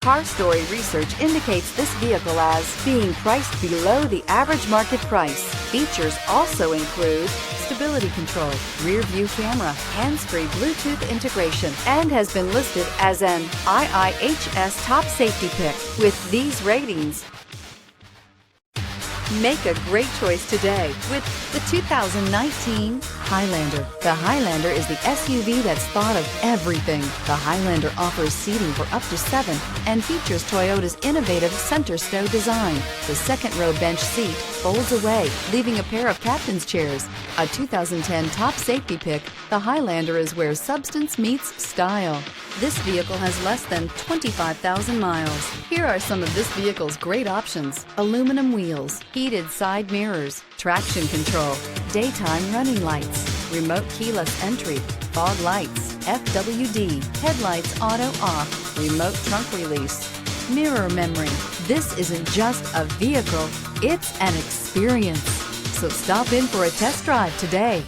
Car Story research indicates this vehicle as being priced below the average market price. Features also include stability control, rear view camera, hands-free Bluetooth integration, and has been listed as an IIHS top safety pick. With these ratings, make a great choice today with the 2019 Highlander. The Highlander is the SUV that's thought of everything. The Highlander offers seating for up to 7 and features Toyota's innovative center stow design. The second row bench seat folds away, leaving a pair of captain's chairs. A 2010 top safety pick, the Highlander is where substance meets style. This vehicle has less than 25,000 miles. Here are some of this vehicle's great options: aluminum wheels, heated side mirrors, traction control, daytime running lights, remote keyless entry, fog lights, FWD, headlights auto off, remote trunk release, mirror memory. This isn't just a vehicle, it's an experience. So stop in for a test drive today.